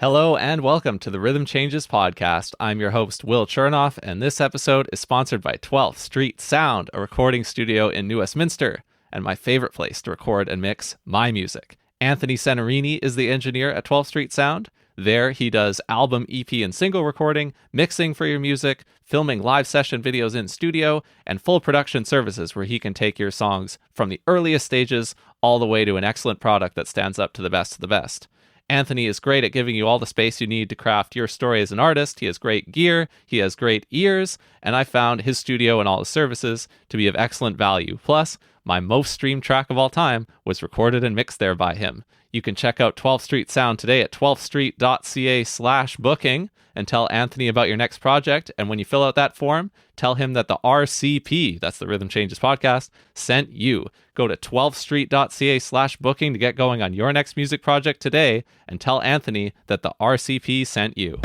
Hello and welcome to the Rhythm Changes podcast. I'm your host, Will Chernoff, and this episode is sponsored by 12th Street Sound, a recording studio in New Westminster, and my favorite place to record and mix my music. Anthony Senarini is the engineer at 12th Street Sound. There, he does album, EP, and single recording, mixing for your music, filming live session videos in studio, and full production services where he can take your songs from the earliest stages all the way to an excellent product that stands up to the best of the best. Anthony is great at giving you all the space you need to craft your story as an artist. He has great gear, he has great ears, and I found his studio and all his services to be of excellent value. Plus, my most streamed track of all time was recorded and mixed there by him. You can check out 12th Street Sound today at 12thstreet.ca/booking and tell Anthony about your next project. And when you fill out that form, tell him that the RCP, that's the Rhythm Changes podcast, sent you. Go to 12thstreet.ca/booking to get going on your next music project today and tell Anthony that the RCP sent you.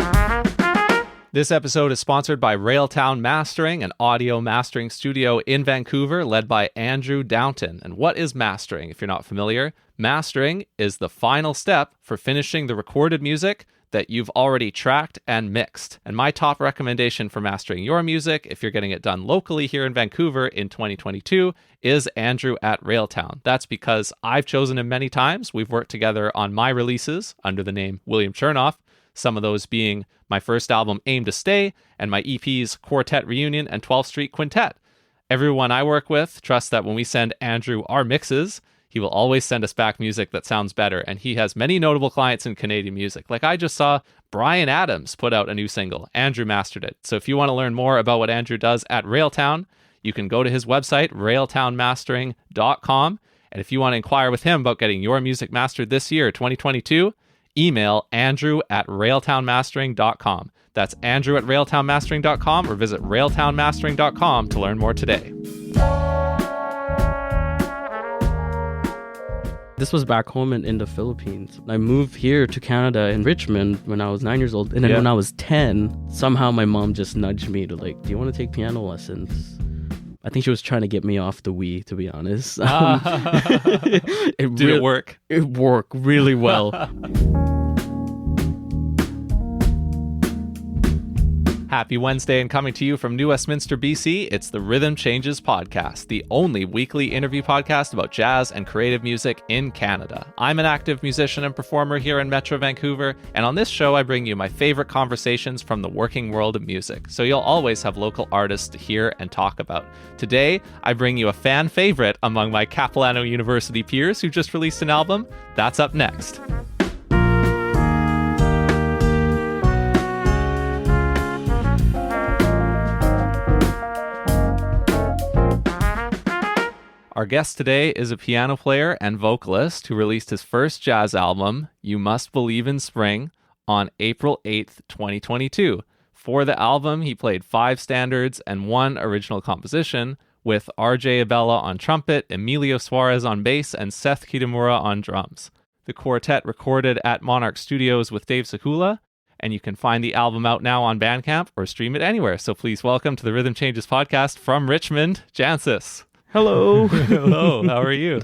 This episode is sponsored by Railtown Mastering, an audio mastering studio in Vancouver led by Andrew Downton. And what is mastering, if you're not familiar? Mastering is the final step for finishing the recorded music that you've already tracked and mixed. And my top recommendation for mastering your music, if you're getting it done locally here in Vancouver in 2022, is Andrew at Railtown. That's because I've chosen him many times. We've worked together on my releases under the name William Chernoff, some of those being my first album, Aim to Stay, and my EPs, Quartet Reunion and 12th Street Quintet. Everyone I work with trusts that when we send Andrew our mixes, he will always send us back music that sounds better, and he has many notable clients in Canadian music. Like I just saw Bryan Adams put out a new single. Andrew mastered it. So if you want to learn more about what Andrew does at Railtown, you can go to his website, railtownmastering.com. And if you want to inquire with him about getting your music mastered this year, 2022, email Andrew at railtownmastering.com. That's Andrew at railtownmastering.com, or visit railtownmastering.com to learn more today. This was back home in the Philippines. I moved here to Canada in Richmond when I was 9 years old. And then when I was 10, somehow my mom just nudged me to do you want to take piano lessons? I think she was trying to get me off the Wii, to be honest. Did it work? It worked really well. Happy Wednesday, and coming to you from New Westminster, BC, it's the Rhythm Changes podcast, the only weekly interview podcast about jazz and creative music in Canada. I'm an active musician and performer here in Metro Vancouver, and on this show I bring you my favorite conversations from the working world of music, so you'll always have local artists to hear and talk about. Today, I bring you a fan favorite among my Capilano University peers who just released an album. That's up next. Our guest today is a piano player and vocalist who released his first jazz album, You Must Believe in Spring, on April 8th, 2022. For the album, he played 5 standards and 1 original composition, with RJ Abella on trumpet, Emilio Suarez on bass, and Seth Kitamura on drums. The quartet recorded at Monarch Studios with Dave Sekula, and you can find the album out now on Bandcamp or stream it anywhere. So please welcome to the Rhythm Changes podcast from Richmond, Jancis. Hello. Hello, how are you?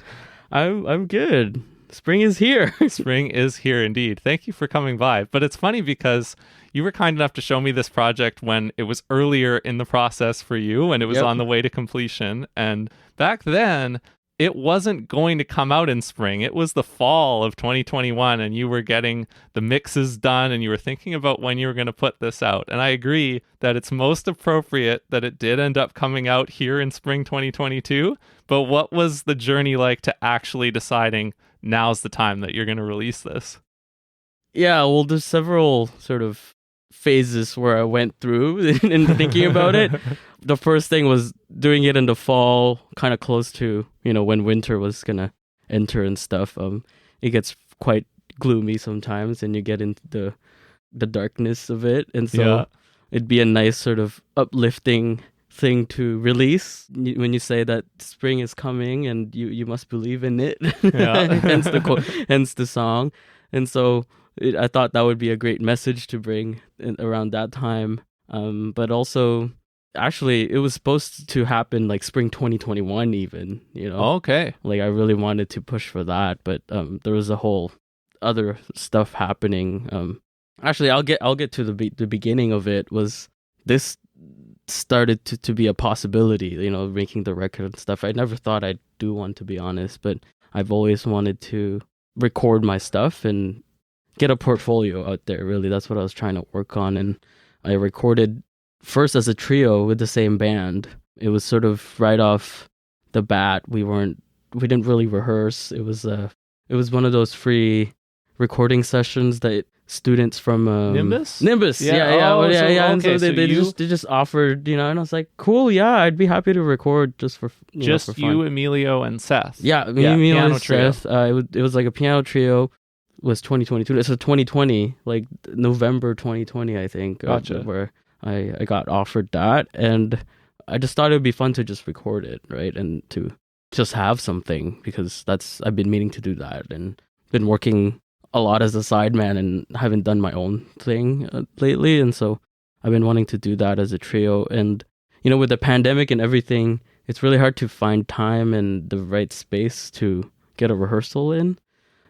I'm good. Spring is here. Spring is here indeed. Thank you for coming by. But it's funny because you were kind enough to show me this project when it was earlier in the process for you, and it was on the way to completion. And back then, it wasn't going to come out in spring. It was the fall of 2021, and you were getting the mixes done, and you were thinking about when you were going to put this out. And I agree that it's most appropriate that it did end up coming out here in spring 2022. But what was the journey like to actually deciding now's the time that you're going to release this? Yeah, well, there's several sort of phases where I went through in thinking about it. The first thing was doing it in the fall, kind of close to, when winter was going to enter and stuff. It gets quite gloomy sometimes and you get into the darkness of it. And so it'd be a nice sort of uplifting thing to release when you say that spring is coming and you must believe in it. Hence the song. And so I thought that would be a great message to bring around that time. But also, actually, it was supposed to happen like spring 2021 even, Okay. Like I really wanted to push for that, but there was a whole other stuff happening Actually, I'll get to the beginning of it. Was this started to be a possibility, you know, making the record and stuff. I never thought I'd do one, to be honest, but I've always wanted to record my stuff and get a portfolio out there. Really, that's what I was trying to work on. And I recorded first as a trio with the same band. It was sort of right off the bat. We didn't really rehearse. It was one of those free recording sessions that students from Nimbus. And so they just offered, you know, and I was like, cool, yeah, I'd be happy to record just for just for you, fun. Emilio, and Seth. Emilio piano and trio. Seth. It was like a piano trio. Was 2022. It's 2020, like November 2020, I think. Gotcha. Where I got offered that, and I just thought it would be fun to just record it, right, and to just have something, because I've been meaning to do that and been working a lot as a sideman and haven't done my own thing lately, and so I've been wanting to do that as a trio. And you know, with the pandemic and everything, it's really hard to find time and the right space to get a rehearsal in.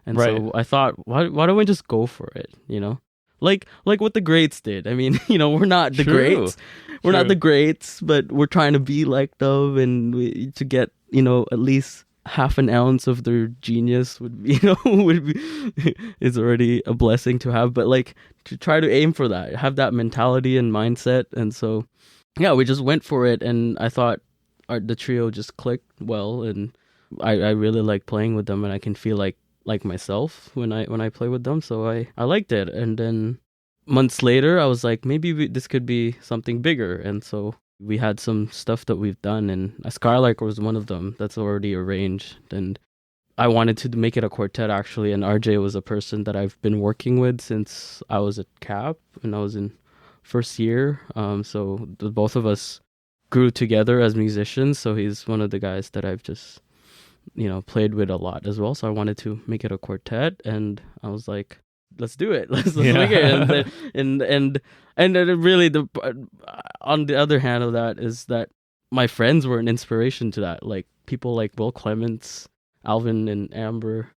And Right. so I thought, why don't we just go for it? You know, like what the greats did. I mean, you know, we're not the greats, we're not the greats, but we're trying to be like them, and to get, you know, at least half an ounce of their genius would be, you know, is already a blessing to have. But like, to try to aim for that, have that mentality and mindset. And so, yeah, we just went for it, and I thought the trio just clicked well, and I really like playing with them, and I can feel like myself when I play with them. So I liked it. And then months later, I was like, maybe this could be something bigger. And so we had some stuff that we've done, and Skylark was one of them that's already arranged. And I wanted to make it a quartet, actually. And RJ was a person that I've been working with since I was at CAP and I was in first year. So the both of us grew together as musicians. So he's one of the guys that I've just, you know, played with a lot as well. So I wanted to make it a quartet, and I was like, let's do it. Let's make it. And then really, on the other hand of that is that my friends were an inspiration to that. Like people like Will Clements, Alvin and Amber,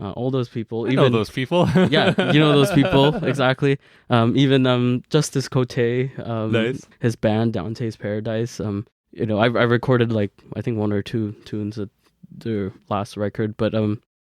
all those people. I know those people. Yeah, you know those people, exactly. Even Justice Cote, Nice. His band Dante's Paradise. You know, I recorded like I think one or two tunes at their last record, but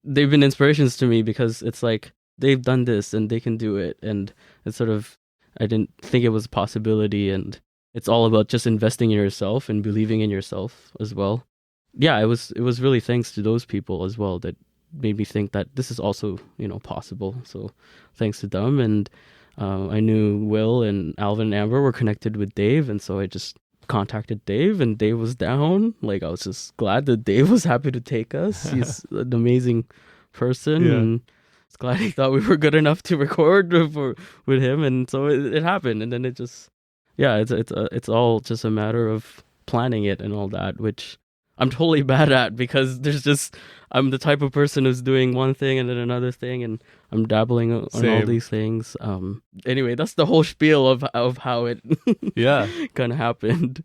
they've been inspirations to me, because it's like they've done this and they can do it, and it's sort of, I didn't think it was a possibility, and it's all about just investing in yourself and believing in yourself as well. Yeah, it was really thanks to those people as well that made me think that this is also, you know, possible. So thanks to them. And I knew Will and Alvin and Amber were connected with Dave, and so I just contacted Dave, and Dave was down. Like, I was just glad that Dave was happy to take us. He's an amazing person, and I was glad he thought we were good enough to record with him. And so it happened, and then it just, yeah, it's all just a matter of planning it and all that, which I'm totally bad at, because I'm the type of person who's doing one thing and then another thing, and I'm dabbling on all these things. Anyway, that's the whole spiel of how it kind of happened.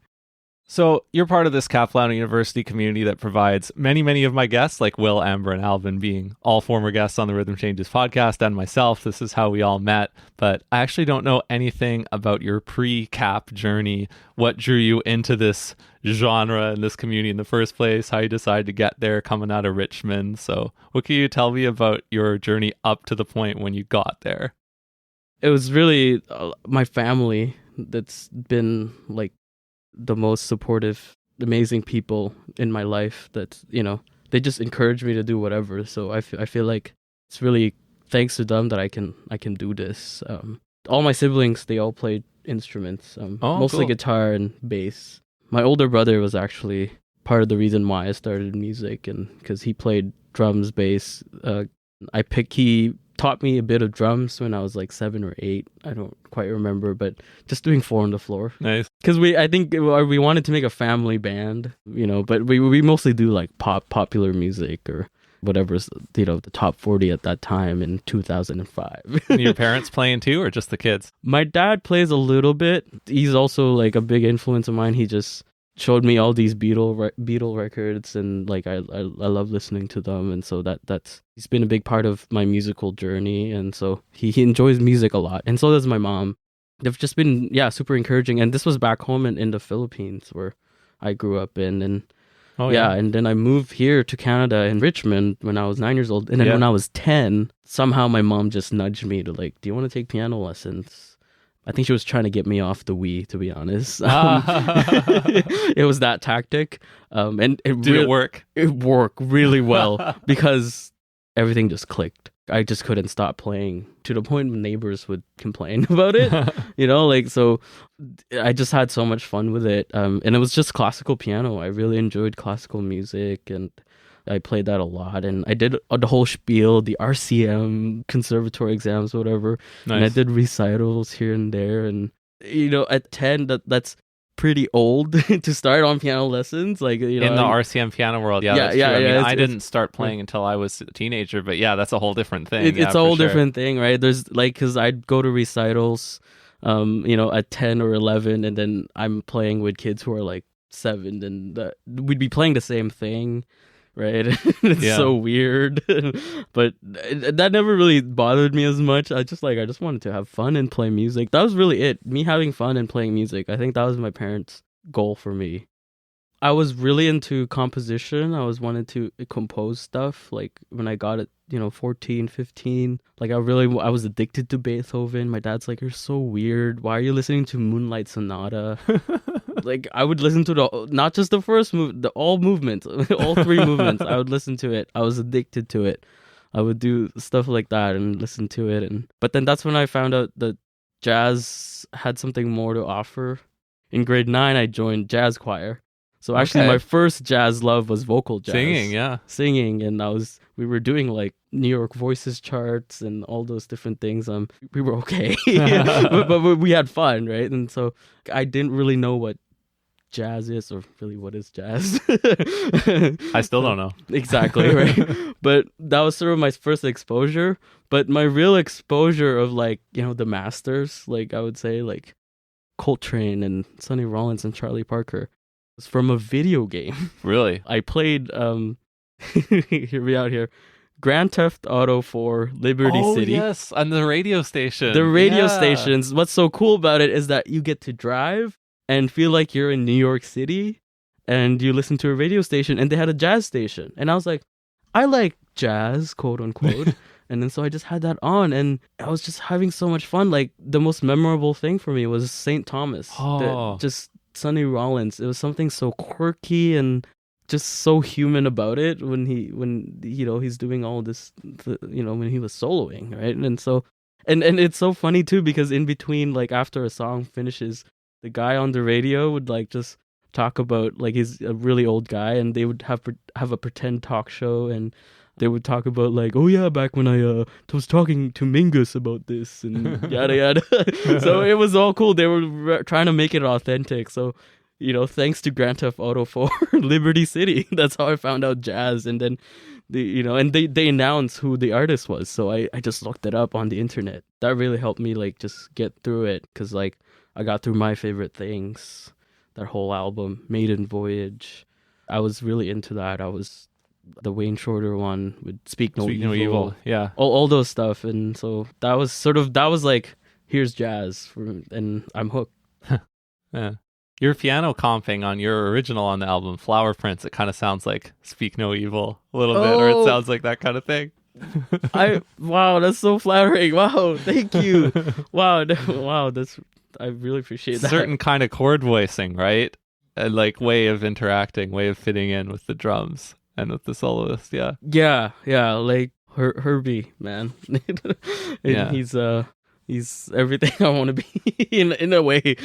So you're part of this Capilano University community that provides many, many of my guests, like Will, Amber, and Alvin, being all former guests on the Rhythm Changes podcast, and myself. This is how we all met. But I actually don't know anything about your pre-Cap journey. What drew you into this genre and this community in the first place? How you decided to get there coming out of Richmond? So what can you tell me about your journey up to the point when you got there? It was really my family that's been like the most supportive, amazing people in my life. That, you know, they just encourage me to do whatever. So I feel like it's really thanks to them that I can do this. All my siblings, they all played instruments, mostly cool. guitar and bass. My older brother was actually part of the reason why I started music, and because he played drums, bass. He taught me a bit of drums when I was like 7 or 8. I don't quite remember, but just doing 4 on the floor. Nice. Because I think we wanted to make a family band, you know, but we mostly do like popular music or whatever's, you know, the top 40 at that time in 2005. And your parents playing too, or just the kids? My dad plays a little bit. He's also like a big influence of mine. He just showed me all these Beatle records, and like I love listening to them, and so that's he's been a big part of my musical journey, and so he enjoys music a lot, and so does my mom. They've just been super encouraging, and this was back home in the Philippines where I grew up in, and and then I moved here to Canada in Richmond when I was 9 years old, and then when I was 10, somehow my mom just nudged me to like, do you want to take piano lessons? I think she was trying to get me off the Wii, to be honest. It was that tactic. And Did it work? It worked really well because everything just clicked. I just couldn't stop playing to the point when neighbors would complain about it. So I just had so much fun with it. And it was just classical piano. I really enjoyed classical music, and I played that a lot, and I did the whole spiel, the RCM, conservatory exams, whatever. Nice. And I did recitals here and there, and at 10, that's pretty old to start on piano lessons. Like in the RCM piano world, that's true. I mean, I didn't start playing until I was a teenager, but that's a whole different thing. It's a whole different thing, right? There's like, because I'd go to recitals, at 10 or 11, and then I'm playing with kids who are like 7, and we'd be playing the same thing. Right. It's so weird. But that never really bothered me as much. I just wanted to have fun and play music. That was really it. Me having fun and playing music. I think that was my parents' goal for me. I was really into composition. I wanted to compose stuff. Like when I got it, 14, 15, like I was addicted to Beethoven. My dad's like, you're so weird. Why are you listening to Moonlight Sonata? Like I would listen to not just the first all movements, all 3 movements. I would listen to it. I was addicted to it. I would do stuff like that and listen to it. But then that's when I found out that jazz had something more to offer. In grade 9, I joined jazz choir. So actually, my first jazz love was vocal jazz. Singing, and we were doing like New York Voices charts and all those different things. We were okay, but we had fun, right? And so I didn't really know what jazz is, or really what is jazz. I still don't know. Exactly, right? But that was sort of my first exposure. But my real exposure of like, the masters, like I would say like Coltrane and Sonny Rollins and Charlie Parker, was from a video game. Really? I played hear me out here. Grand Theft Auto 4 Liberty City. Yes, on the radio station. The radio stations. What's so cool about it is that you get to drive and feel like you're in New York City, and you listen to a radio station, and they had a jazz station. And I was like, I like jazz, quote unquote. And then so I just had that on, and I was just having so much fun. Like the most memorable thing for me was St. Thomas. Just Sonny Rollins. It was something so quirky and just so human about it when he's doing all this, when he was soloing, right? And so, and it's so funny too, because in between, like after a song finishes, the guy on the radio would like just talk about, like, he's a really old guy, and they would have a pretend talk show, and they would talk about like, oh yeah, back when I was talking to Mingus about this and yada yada. So it was all cool. They were trying to make it authentic. So, thanks to Grand Theft Auto 4 Liberty City, that's how I found out jazz. And then they announced who the artist was. So I just looked it up on the internet. That really helped me like just get through it, because like I got through My Favorite Things, that whole album, Maiden Voyage. I was really into that. I was the Wayne Shorter one with Speak No Evil. Yeah. All those stuff. And so that was like, here's jazz, and I'm hooked. Yeah. Your piano comping on your original on the album, Flower Prince, it kind of sounds like Speak No Evil a little bit, or it sounds like that kind of thing. Wow, that's so flattering. Wow, thank you. Wow, I really appreciate that. Certain kind of chord voicing, right? And like way of interacting, way of fitting in with the drums and with the soloist. Yeah, like Herbie, man. Yeah. He's everything I want to be in a way.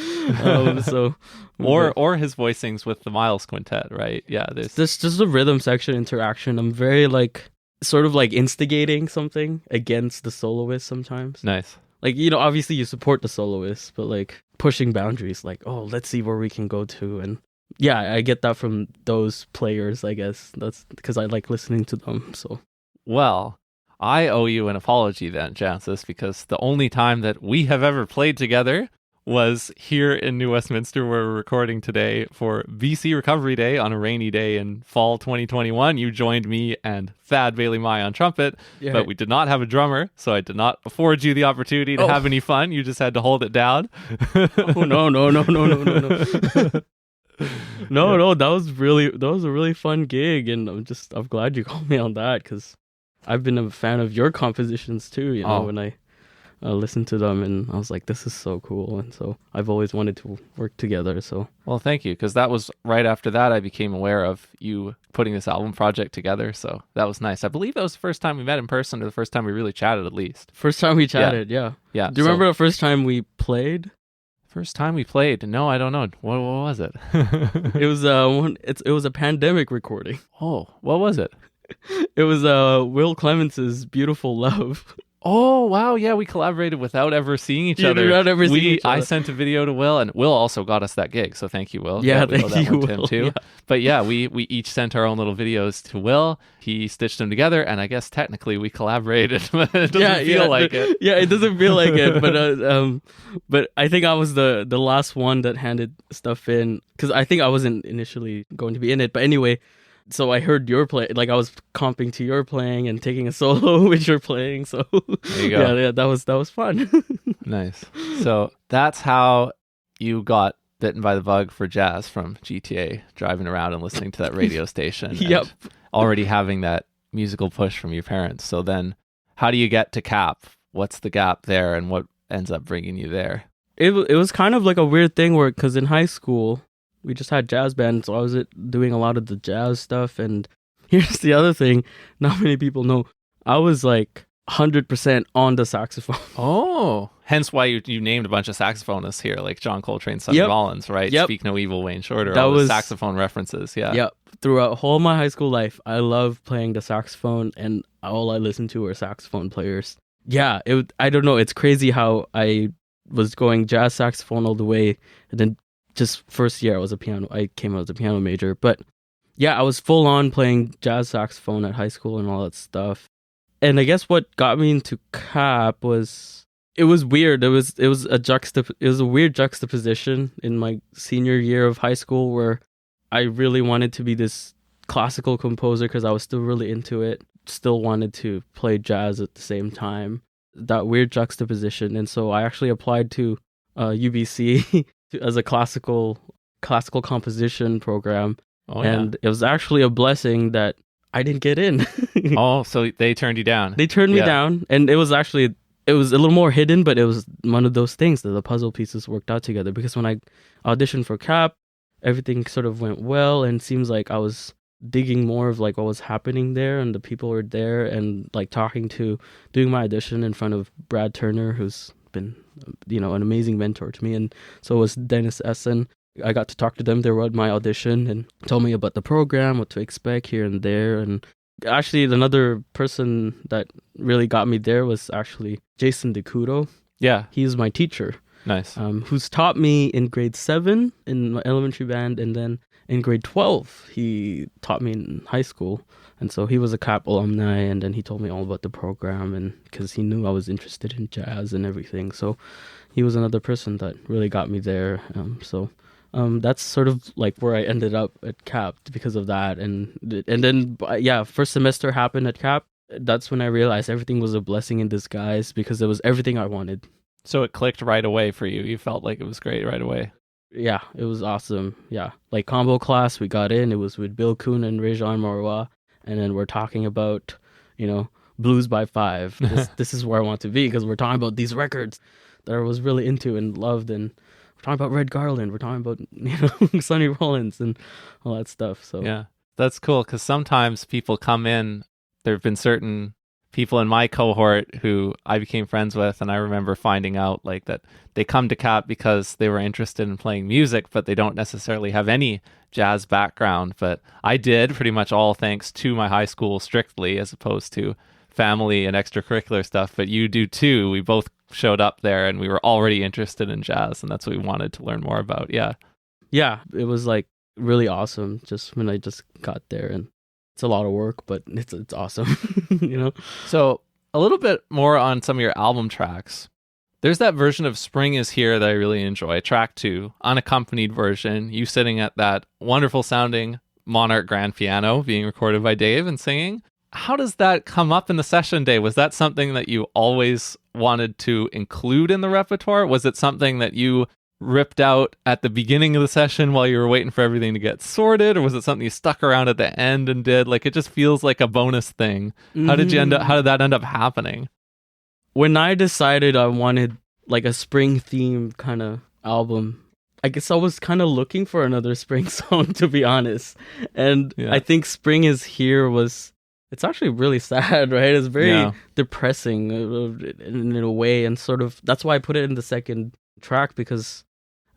Or his voicings with the Miles Quintet, right? Yeah, there's just the rhythm section interaction. I'm very like sort of like instigating something against the soloist sometimes. Nice. Like, obviously you support the soloist, but like pushing boundaries, like, oh, let's see where we can go to. And yeah, I get that from those players, I guess. That's because I like listening to them. So, well, I owe you an apology then, Jancis, because the only time that we have ever played together was here in New Westminster where we're recording today for BC Recovery Day on a rainy day in fall 2021. You joined me and Thad Bailey-Mai on trumpet, but we did not have a drummer, so I did not afford you the opportunity to have any fun. You just had to hold it down. Oh, no. No, that was a really fun gig, and I'm glad you called me on that, because I've been a fan of your compositions too, when I listened to them, and I was like, this is so cool, and so I've always wanted to work together. So, well, thank you, because that was right after that I became aware of you putting this album project together, so that was nice. I believe that was the first time we met in person, or the first time we really chatted, at least. First time we chatted, yeah. Do you remember the first time we played? First time we played? No, I don't know. What was it? It was it was a pandemic recording. Oh, what was it? It was Will Clements' Beautiful Love. Oh, wow. Yeah, we collaborated without ever seeing each other. Without ever seeing each other. I sent a video to Will, and Will also got us that gig, so thank you, Will. Yeah, we thank you, Will. Too. Yeah. But yeah, we each sent our own little videos to Will. He stitched them together, and I guess technically we collaborated, but it doesn't feel like it. Yeah, it doesn't feel like it, but I think I was the last one that handed stuff in, because I think I wasn't initially going to be in it, but anyway. So I heard your play, like I was comping to your playing and taking a solo which you're playing. So there you go. Yeah, that was fun. Nice. So that's how you got bitten by the bug for jazz from GTA, driving around and listening to that radio station. Yep. And already having that musical push from your parents. So then how do you get to CAP? What's the gap there, and what ends up bringing you there? It was kind of like a weird thing where, because in high school, we just had jazz bands, so I was doing a lot of the jazz stuff. And here's the other thing, not many people know, I was like 100% on the saxophone. Oh, hence why you named a bunch of saxophonists here, like John Coltrane, Sonny Rollins, right? Yep. Speak No Evil, Wayne Shorter, That all was the saxophone references, yeah. Yep. Throughout whole my high school life, I loved playing the saxophone, and all I listened to were saxophone players. Yeah, I don't know, it's crazy how I was going jazz saxophone all the way, and then just first year I came out as a piano major. But yeah, I was full on playing jazz saxophone at high school and all that stuff. And I guess what got me into CAP was, it was weird. It was a weird juxtaposition in my senior year of high school, where I really wanted to be this classical composer because I was still really into it. Still wanted to play jazz at the same time. That weird juxtaposition. And so I actually applied to UBC as a classical composition program. And it was actually a blessing that I didn't get in. Oh, so they turned you down. They turned me down, and it was a little more hidden, but it was one of those things that the puzzle pieces worked out together, because when I auditioned for CAP, everything sort of went well, and it seems like I was digging more of like what was happening there, and the people were there, and like doing my audition in front of Brad Turner, who's been an amazing mentor to me, and so was Dennis Essen. I got to talk to them. They were at my audition and told me about the program, what to expect here and there. And actually, another person that really got me there was actually Jason DeCudo. Yeah, he's my teacher. Nice. Who's taught me in grade 7 in my elementary band, and then in grade 12 he taught me in high school. And so he was a CAP alumni, and then he told me all about the program, and because he knew I was interested in jazz and everything. So he was another person that really got me there. That's sort of like where I ended up at CAP because of that. And then, first semester happened at CAP. That's when I realized everything was a blessing in disguise, because it was everything I wanted. So it clicked right away for you. You felt like it was great right away. Yeah, it was awesome. Yeah, like combo class, we got in. It was with Bill Kuhn and Rejan Marois. And then we're talking about, Blues by 5. This is where I want to be, because we're talking about these records that I was really into and loved. And we're talking about Red Garland. We're talking about, Sonny Rollins and all that stuff. So yeah, that's cool, because sometimes people come in. There have been certain people in my cohort who I became friends with, and I remember finding out like that they come to CAP because they were interested in playing music, but they don't necessarily have any jazz background. But I did, pretty much all thanks to my high school strictly, as opposed to family and extracurricular stuff. But you do too. We both showed up there and we were already interested in jazz, and that's what we wanted to learn more about. Yeah, it was like really awesome just when I just got there, and it's a lot of work, but it's awesome. So a little bit more on some of your album tracks. There's that version of Spring is Here that I really enjoy, track 2, unaccompanied version, you sitting at that wonderful sounding Monarch grand piano being recorded by Dave and singing. How does that come up in the session day? Was that something that you always wanted to include in the repertoire? Was it something that you ripped out at the beginning of the session while you were waiting for everything to get sorted, or was it something you stuck around at the end and did? Like, it just feels like a bonus thing. How did that end up happening? When I decided I wanted like a spring themed kind of album, I guess I was kind of looking for another spring song, to be honest. And I think Spring is Here it's actually really sad, right? It's very depressing in a way, and sort of that's why I put it in the second track, because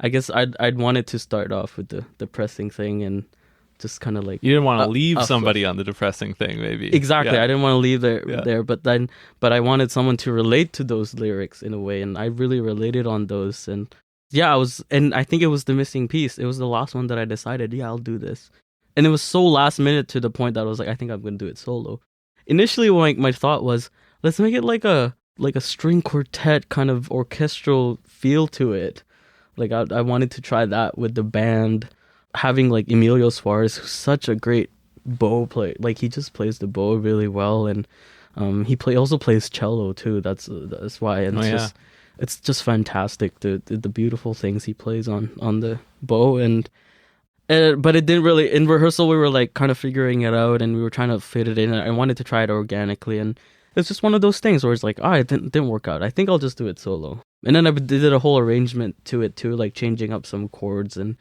I guess I'd wanted to start off with the depressing thing and just kind of like, you didn't want to leave somebody on the depressing thing, maybe. Exactly. I didn't want to leave there, but I wanted someone to relate to those lyrics in a way, and I really related on those. And I think it was the missing piece. It was the last one that I decided, I'll do this. And it was so last minute to the point that I was like, I think I'm going to do it solo. Initially, my thought was, let's make it like a string quartet kind of orchestral feel to it. Like I wanted to try that with the band, having like Emilio Suarez, who's such a great bow player. Like, he just plays the bow really well, and he also plays cello too. That's why, and it's just fantastic, the beautiful things he plays on the bow. And but it didn't really, in rehearsal we were like kind of figuring it out, and we were trying to fit it in. I wanted to try it organically, and it's just one of those things where it's like, it didn't work out. I think I'll just do it solo. And then I did a whole arrangement to it too, like changing up some chords. And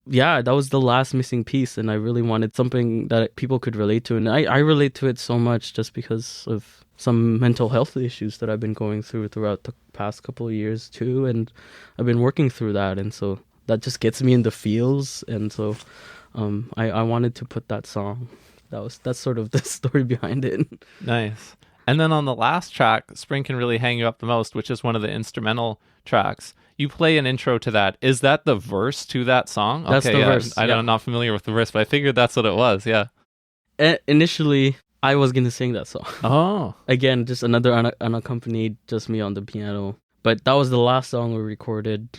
that was the last missing piece. And I really wanted something that people could relate to. And I relate to it so much just because of some mental health issues that I've been going throughout the past couple of years too. And I've been working through that. And so that just gets me in the feels. And so I wanted to put that song. That's sort of the story behind it. Nice. And then on the last track, Spring Can Really Hang You Up the Most, which is one of the instrumental tracks, you play an intro to that. Is that the verse to that song? That's the verse. I'm not familiar with the verse, but I figured that's what it was, yeah. Initially, I was going to sing that song. Oh. Again, just another unaccompanied, just me on the piano. But that was the last song we recorded.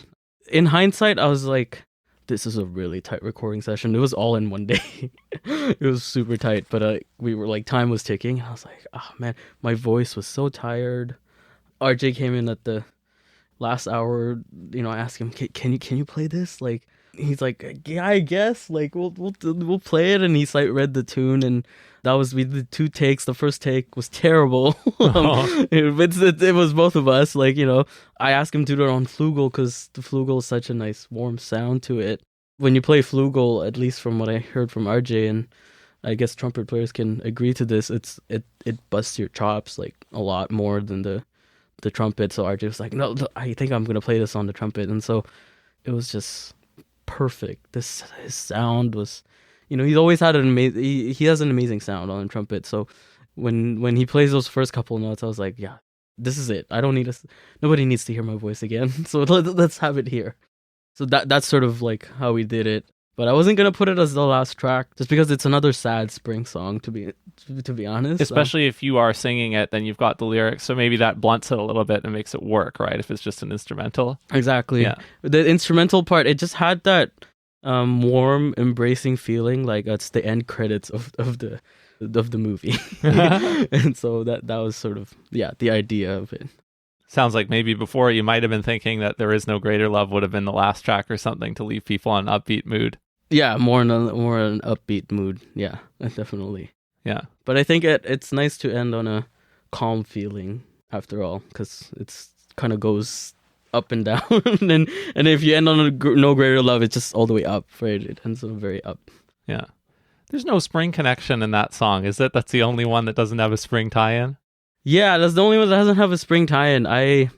In hindsight, I was like, this is a really tight recording session. It was all in one day. It was super tight, but we were like, time was ticking. And I was like, oh man, my voice was so tired. RJ came in at the last hour. I asked him, can you play this? Like, he's like, yeah, I guess. Like, we'll play it. And he's like, read the tune, and we did 2 takes. The first take was terrible. It was both of us. Like, I asked him to do it on flugel because the flugel is such a nice warm sound to it. When you play flugel, at least from what I heard from RJ, and I guess trumpet players can agree to this, it busts your chops like a lot more than the trumpet. So RJ was like, no, I think I'm gonna play this on the trumpet, and so it was just perfect. His sound was, he's always had an amazing. He has an amazing sound on the trumpet. So when he plays those first couple notes, I was like, yeah, this is it. I don't need nobody needs to hear my voice again. So let's have it here. So that's sort of like how we did it. But I wasn't gonna put it as the last track just because it's another sad spring song, to be honest. Especially if you are singing it, then you've got the lyrics, so maybe that blunts it a little bit and makes it work, right? If it's just an instrumental. Exactly. Yeah. The instrumental part, it just had that warm, embracing feeling, like it's the end credits of the movie. And so that was sort of the idea of it. Sounds like maybe before you might have been thinking that There Is No Greater Love would have been the last track or something to leave people on an upbeat mood. Yeah, more in an upbeat mood. Yeah, definitely. Yeah. But I think it's nice to end on a calm feeling after all, because it's kind of goes up and down. and if you end on No Greater Love, it's just all the way up, right? It ends on very up. Yeah. There's no spring connection in that song, is it? That's the only one that doesn't have a spring tie-in? Yeah, that's the only one that doesn't have a spring tie-in. I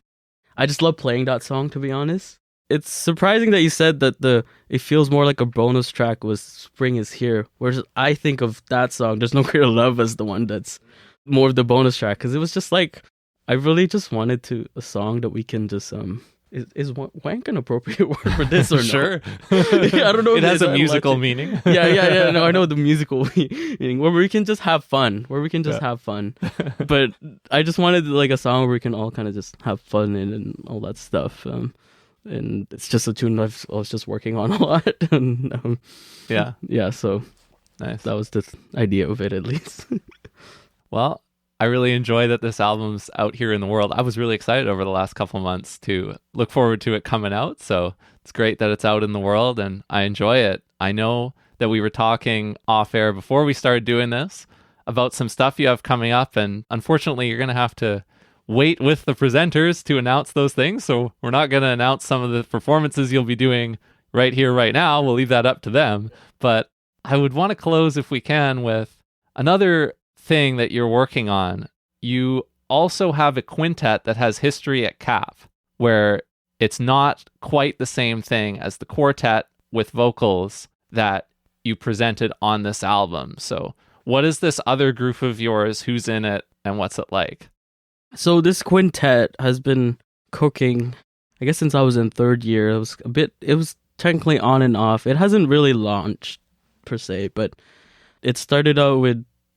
just love playing that song, to be honest. It's surprising that you said that it feels more like a bonus track was Spring Is Here, whereas I think of that song, There's No Greater Love, as the one that's more of the bonus track, because it was just like, I really just wanted a song that we can just is wank an appropriate word for this or Sure. I don't know. It has a musical like meaning. yeah. No, I know the musical meaning where we can just have fun. But I just wanted like a song where we can all kind of just have fun and all that stuff. And it's just a tune I was just working on a lot. And yeah. So Nice. that was the idea of it, at least. Well, I really enjoy that this album's out here in the world. I was really excited over the last couple months to look forward to it coming out. So it's great that it's out in the world and I enjoy it. I know that we were talking off air before we started doing this about some stuff you have coming up. And unfortunately, you're going to have to wait with the presenters to announce those things. So we're not going to announce some of the performances you'll be doing right here, right now. We'll leave that up to them. But I would want to close, if we can, with another thing that you're working on. You also have a quintet that has history at CAP, where it's not quite the same thing as the quartet with vocals that you presented on this album. So what is this other group of yours? Who's in it and what's it like? So this quintet has been cooking, I guess, since I was in third year. It was technically on and off. It hasn't really launched per se, but it started out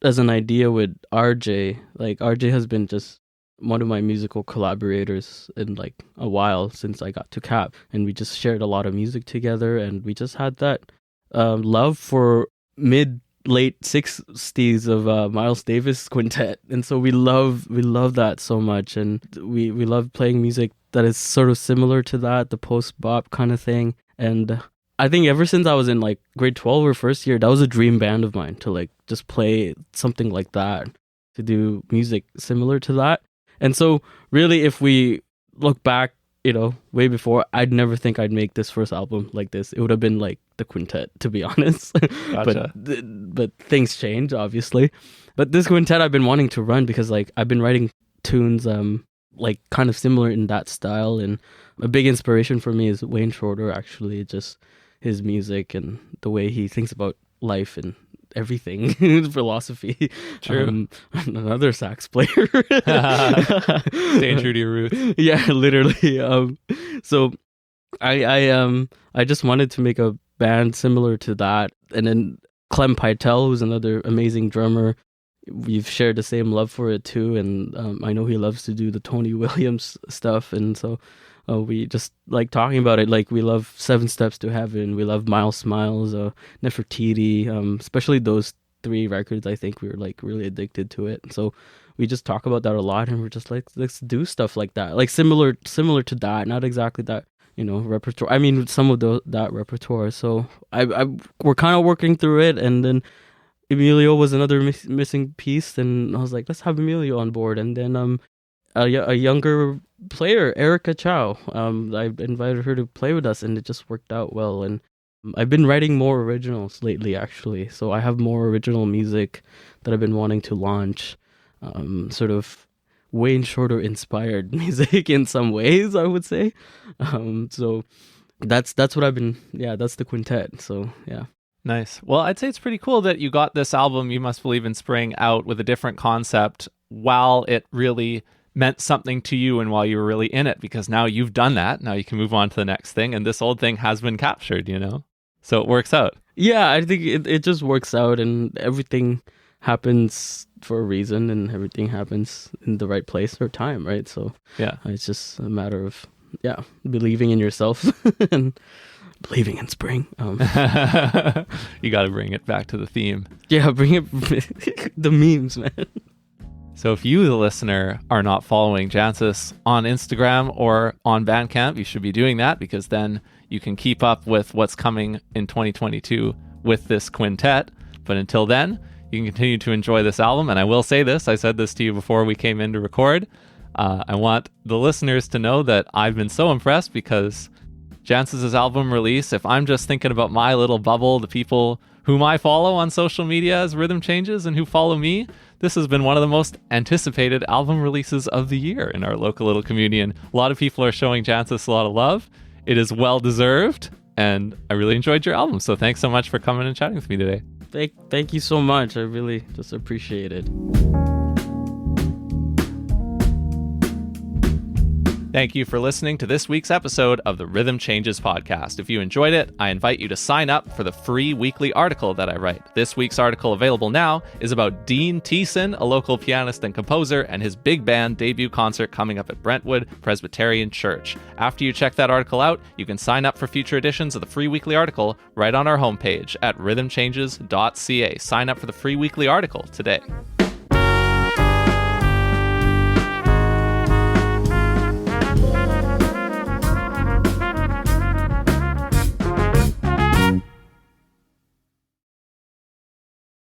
as an idea with RJ. Like, RJ has been just one of my musical collaborators in like a while since I got to CAP, and we just shared a lot of music together, and we just had that love for late 60s of Miles Davis quintet, and so we love that so much, and we love playing music that is sort of similar to that, the post bop kind of thing. And I think ever since I was in like grade 12 or first year, that was a dream band of mine, to like just play something like that, to do music similar to that. And so really, if we look back, way before, I'd never think I'd make this first album like this. It would have been like the quintet, to be honest. Gotcha. but things change, obviously. But this quintet I've been wanting to run because like I've been writing tunes like kind of similar in that style, and a big inspiration for me is Wayne Shorter, actually. Just his music and the way he thinks about life and everything, philosophy. True. Another sax player. Staying true to your roots. Yeah, literally. So I just wanted to make a band similar to that. And then Clem Pytel, who's another amazing drummer, we've shared the same love for it too. And I know he loves to do the Tony Williams stuff, and so we just like talking about it. Like, we love 7 Steps to Heaven, we love Miles Smiles, Nefertiti, especially those 3 records. I think we were like really addicted to it. So we just talk about that a lot, and we're just like, let's do stuff like that, like similar to that, not exactly that, repertoire. I mean, some of that repertoire. So we're kind of working through it, and then Emilio was another missing piece, and I was like, let's have Emilio on board. And then a younger player, Erica Chow, I invited her to play with us, and it just worked out well. And I've been writing more originals lately, actually. So I have more original music that I've been wanting to launch, sort of Wayne Shorter inspired music in some ways, I would say. So that's what I've been. Yeah, that's the quintet. So yeah. Nice. Well, I'd say it's pretty cool that you got this album, You Must Believe in Spring, out with a different concept while it really meant something to you and while you were really in it, because now you've done that. Now you can move on to the next thing, and this old thing has been captured, So it works out. Yeah, I think it just works out, and everything happens for a reason, and everything happens in the right place or time, right? So yeah, it's just a matter of believing in yourself and believing in spring. You got to bring it back to the theme. Yeah, bring it the memes, man. So if you, the listener, are not following Jancis on Instagram or on Bandcamp, you should be doing that, because then you can keep up with what's coming in 2022 with this quintet. But until then, you can continue to enjoy this album. And I will say this, I said this to you before we came in to record. I want the listeners to know that I've been so impressed, because Jancis' album release, if I'm just thinking about my little bubble, the people whom I follow on social media as Rhythm Changes and who follow me, this has been one of the most anticipated album releases of the year in our local little community. And a lot of people are showing Jancis a lot of love. It is well deserved, and I really enjoyed your album. So thanks so much for coming and chatting with me today. Thank you so much. I really just appreciate it. Thank you for listening to this week's episode of the Rhythm Changes podcast. If you enjoyed it, I invite you to sign up for the free weekly article that I write. This week's article, available now, is about Dean Thiessen, a local pianist and composer, and his big band debut concert coming up at Brentwood Presbyterian Church. After you check that article out, you can sign up for future editions of the free weekly article right on our homepage at rhythmchanges.ca. Sign up for the free weekly article today.